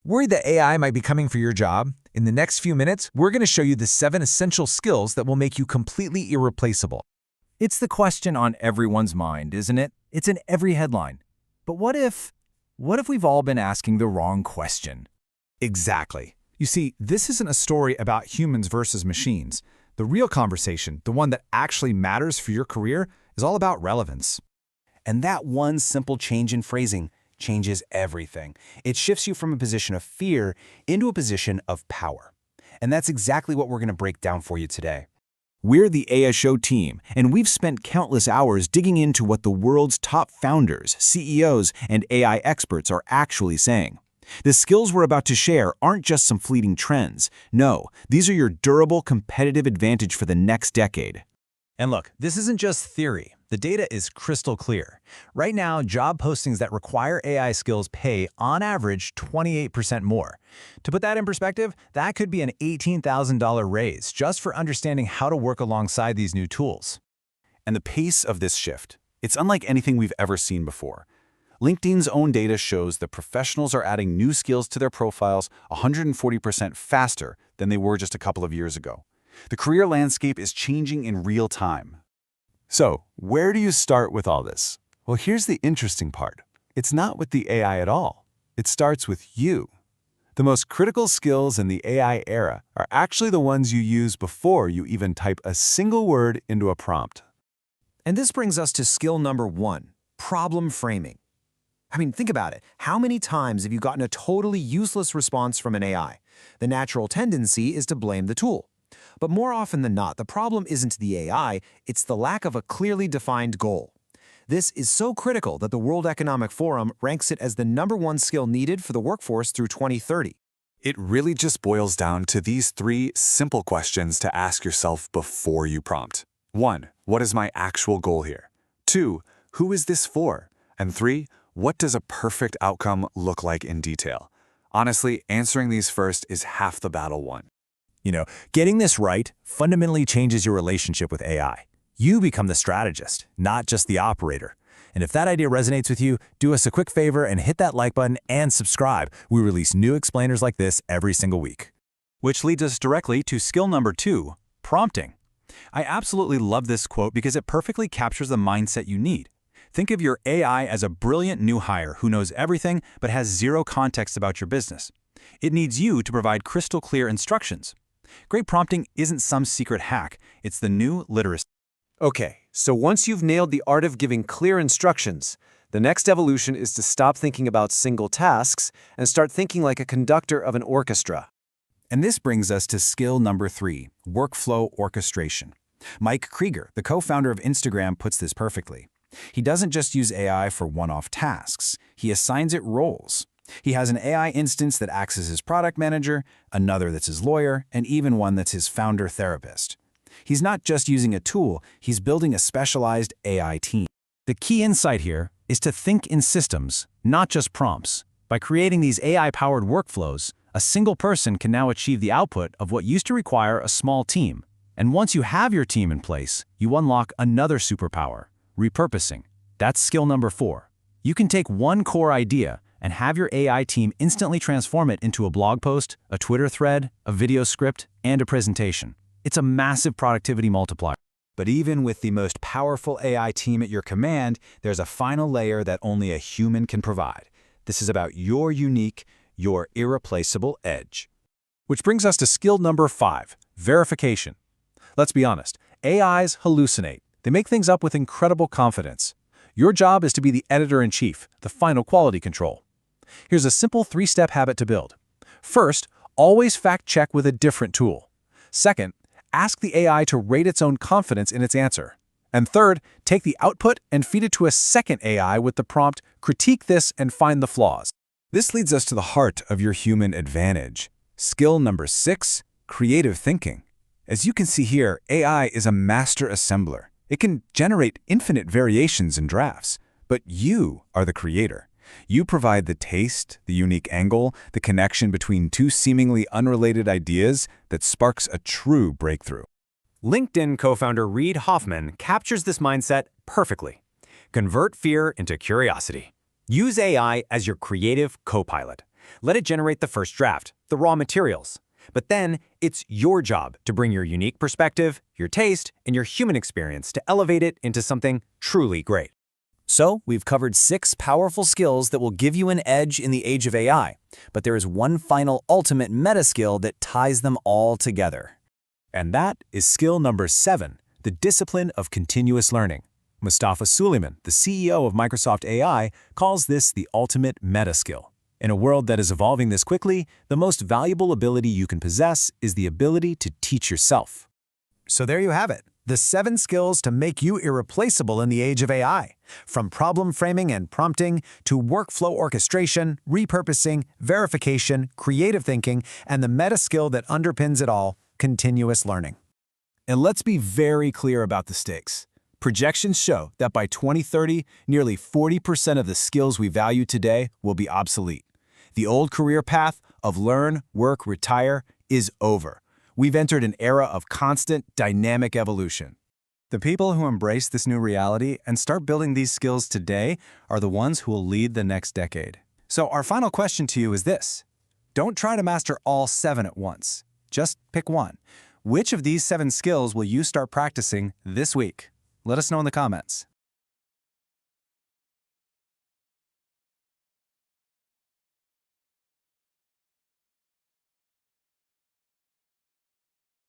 Worried that AI might be coming for your job? In the next few minutes, we're going to show you the 7 essential skills that will make you completely irreplaceable. It's the question on everyone's mind, isn't it? It's in every headline. But what if we've all been asking the wrong question? Exactly. You see, this isn't a story about humans versus machines. The real conversation, the one that actually matters for your career, is all about relevance. And that one simple change in phrasing changes everything. It shifts you from a position of fear into a position of power. And that's exactly what we're going to break down for you today. We're the AI Show team, and we've spent countless hours digging into what the world's top founders, CEOs, and AI experts are actually saying. The skills we're about to share aren't just some fleeting trends. No, these are your durable competitive advantage for the next decade. And look, this isn't just theory. The data is crystal clear. Right now, job postings that require AI skills pay, on average, 28% more. To put that in perspective, that could be an $18,000 raise just for understanding how to work alongside these new tools. And the pace of this shift, it's unlike anything we've ever seen before. LinkedIn's own data shows that professionals are adding new skills to their profiles 140% faster than they were just a couple of years ago. The career landscape is changing in real time. So, where do you start with all this? Well, here's the interesting part. It's not with the AI at all. It starts with you. The most critical skills in the AI era are actually the ones you use before you even type a single word into a prompt. And this brings us to skill number 1, problem framing. I mean, think about it. How many times have you gotten a totally useless response from an AI? The natural tendency is to blame the tool. But more often than not, the problem isn't the AI, it's the lack of a clearly defined goal. This is so critical that the World Economic Forum ranks it as the #1 skill needed for the workforce through 2030. It really just boils down to these 3 simple questions to ask yourself before you prompt. 1. What is my actual goal here? 2. Who is this for? And 3. What does a perfect outcome look like in detail? Honestly, answering these first is half the battle won. You know, getting this right fundamentally changes your relationship with AI. You become the strategist, not just the operator. And if that idea resonates with you, do us a quick favor and hit that like button and subscribe. We release new explainers like this every single week. Which leads us directly to skill number 2, prompting. I absolutely love this quote because it perfectly captures the mindset you need. Think of your AI as a brilliant new hire who knows everything but has zero context about your business. It needs you to provide crystal clear instructions. Great prompting isn't some secret hack, it's the new literacy. Okay, so once you've nailed the art of giving clear instructions, the next evolution is to stop thinking about single tasks and start thinking like a conductor of an orchestra. And this brings us to skill number 3, workflow orchestration. Mike Krieger, the co-founder of Instagram, puts this perfectly. He doesn't just use AI for one-off tasks, he assigns it roles. He has an AI instance that acts as his product manager, another that's his lawyer, and even one that's his founder therapist. He's not just using a tool, he's building a specialized AI team. The key insight here is to think in systems, not just prompts. By creating these AI-powered workflows, a single person can now achieve the output of what used to require a small team. And once you have your team in place, you unlock another superpower, repurposing. That's skill number 4. You can take one core idea and have your AI team instantly transform it into a blog post, a Twitter thread, a video script, and a presentation. It's a massive productivity multiplier. But even with the most powerful AI team at your command, there's a final layer that only a human can provide. This is about your unique, your irreplaceable edge. Which brings us to skill number 5, verification. Let's be honest, AIs hallucinate. They make things up with incredible confidence. Your job is to be the editor-in-chief, the final quality control. Here's a simple 3-step habit to build. First, always fact-check with a different tool. Second, ask the AI to rate its own confidence in its answer. And third, take the output and feed it to a second AI with the prompt, critique this and find the flaws. This leads us to the heart of your human advantage. Skill number 6, creative thinking. As you can see here, AI is a master assembler. It can generate infinite variations in drafts, but you are the creator. You provide the taste, the unique angle, the connection between 2 seemingly unrelated ideas that sparks a true breakthrough. LinkedIn co-founder Reid Hoffman captures this mindset perfectly. Convert fear into curiosity. Use AI as your creative co-pilot. Let it generate the first draft, the raw materials. But then, it's your job to bring your unique perspective, your taste, and your human experience to elevate it into something truly great. So, we've covered 6 powerful skills that will give you an edge in the age of AI. But there is one final ultimate meta skill that ties them all together. And that is skill number 7, the discipline of continuous learning. Mustafa Suleyman, the CEO of Microsoft AI, calls this the ultimate meta skill. In a world that is evolving this quickly, the most valuable ability you can possess is the ability to teach yourself. So there you have it, the 7 skills to make you irreplaceable in the age of AI. From problem framing and prompting to workflow orchestration, repurposing, verification, creative thinking, and the meta skill that underpins it all, continuous learning. And let's be very clear about the stakes. Projections show that by 2030, nearly 40% of the skills we value today will be obsolete. The old career path of learn, work, retire is over. We've entered an era of constant, dynamic evolution. The people who embrace this new reality and start building these skills today are the ones who will lead the next decade. So our final question to you is this. Don't try to master all 7 at once. Just pick one. Which of these 7 skills will you start practicing this week? Let us know in the comments.